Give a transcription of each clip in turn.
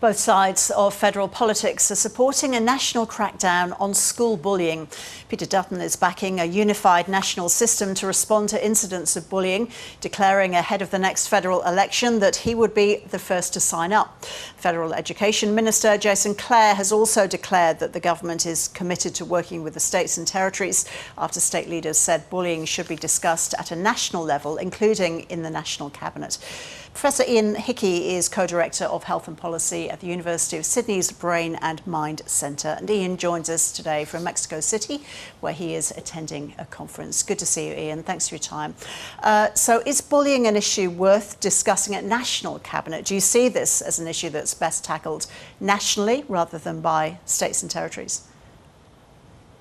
Both sides of federal politics are supporting a national crackdown on school bullying. Peter Dutton is backing a unified national system to respond to incidents of bullying, declaring ahead of the next federal election that he would be the first to sign up. Federal Education Minister Jason Clare has also declared that the government is committed to working with the states and territories after state leaders said bullying should be discussed at a national level, including in the National Cabinet. Professor Ian Hickie is co-director of Health and Policy at the University of Sydney's Brain and Mind Centre. And Ian joins us today from Mexico City, where he is attending a conference. Good to see you, Ian. Thanks for your time. So is bullying an issue worth discussing at National Cabinet? Do you see this as an issue that's best tackled nationally rather than by states and territories?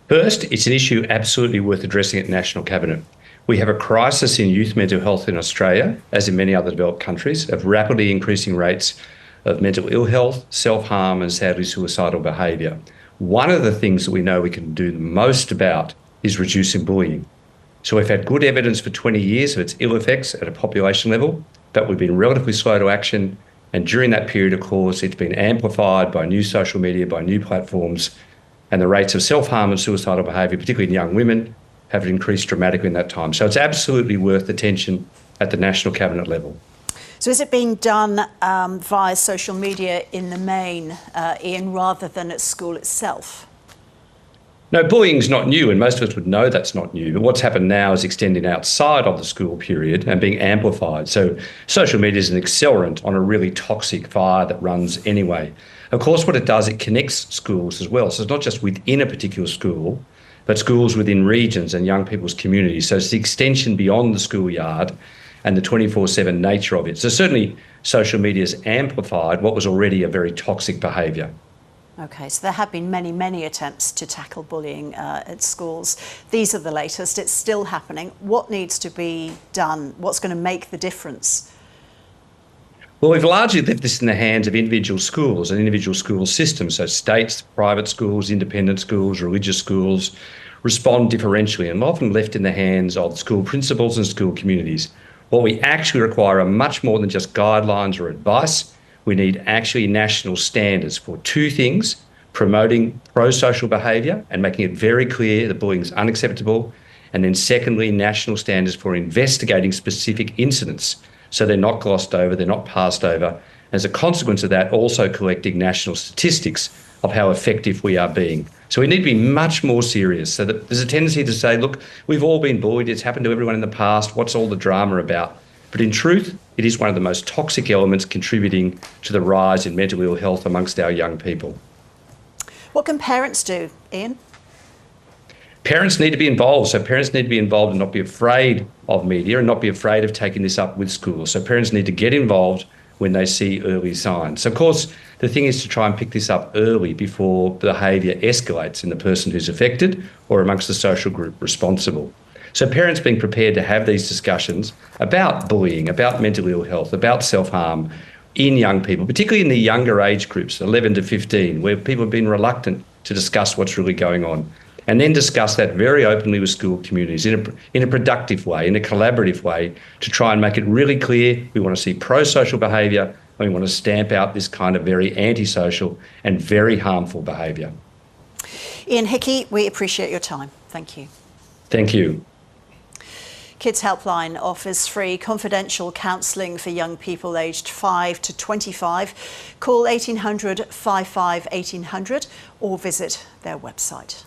First, it's an issue absolutely worth addressing at National Cabinet. We have a crisis in youth mental health in Australia, as in many other developed countries, of rapidly increasing rates of mental ill health, self-harm and sadly suicidal behaviour. One of the things that we know we can do the most about is reducing bullying. So we've had good evidence for 20 years of its ill effects at a population level, but we've been relatively slow to action. And during that period, of course, it's been amplified by new social media, by new platforms, and the rates of self-harm and suicidal behaviour, particularly in young women, have increased dramatically in that time. So it's absolutely worth attention at the National Cabinet level. So is it being done via social media in the main, Ian, rather than at school itself? No, bullying's not new, and most of us would know that's not new. But what's happened now is extending outside of the school period and being amplified. So social media is an accelerant on a really toxic fire that runs anyway. Of course, what it does, it connects schools as well. So it's not just within a particular school, but schools within regions and young people's communities. So it's the extension beyond the schoolyard and the 24/7 nature of it. So certainly social media has amplified what was already a very toxic behaviour. OK, so there have been many, many attempts to tackle bullying at schools. These are the latest. It's still happening. What needs to be done? What's going to make the difference? Well, we've largely left this in the hands of individual schools and individual school systems. So states, private schools, independent schools, religious schools respond differentially and often left in the hands of school principals and school communities. What we actually require are much more than just guidelines or advice. We need actually national standards for two things: promoting pro-social behaviour and making it very clear that bullying is unacceptable, and then secondly, national standards for investigating specific incidents so they're not glossed over, they're not passed over. As a consequence of that, also collecting national statistics of how effective we are being. So we need to be much more serious. So that there's a tendency to say, look, we've all been bullied, it's happened to everyone in the past, what's all the drama about? But in truth, it is one of the most toxic elements contributing to the rise in mental ill health amongst our young people. What can parents do, Ian? Parents need to be involved. So parents need to be involved and not be afraid of media and not be afraid of taking this up with schools. So parents need to get involved when they see early signs. So of course, the thing is to try and pick this up early before behaviour escalates in the person who's affected or amongst the social group responsible. So parents being prepared to have these discussions about bullying, about mental ill health, about self-harm in young people, particularly in the younger age groups, 11 to 15, where people have been reluctant to discuss what's really going on. And then discuss that very openly with school communities in a productive way, in a collaborative way, to try and make it really clear we want to see pro-social behaviour and we want to stamp out this kind of very antisocial and very harmful behaviour. Ian Hickie, we appreciate your time. Thank you. Thank you. Kids Helpline offers free confidential counselling for young people aged 5 to 25. Call 1800 55 1800 or visit their website.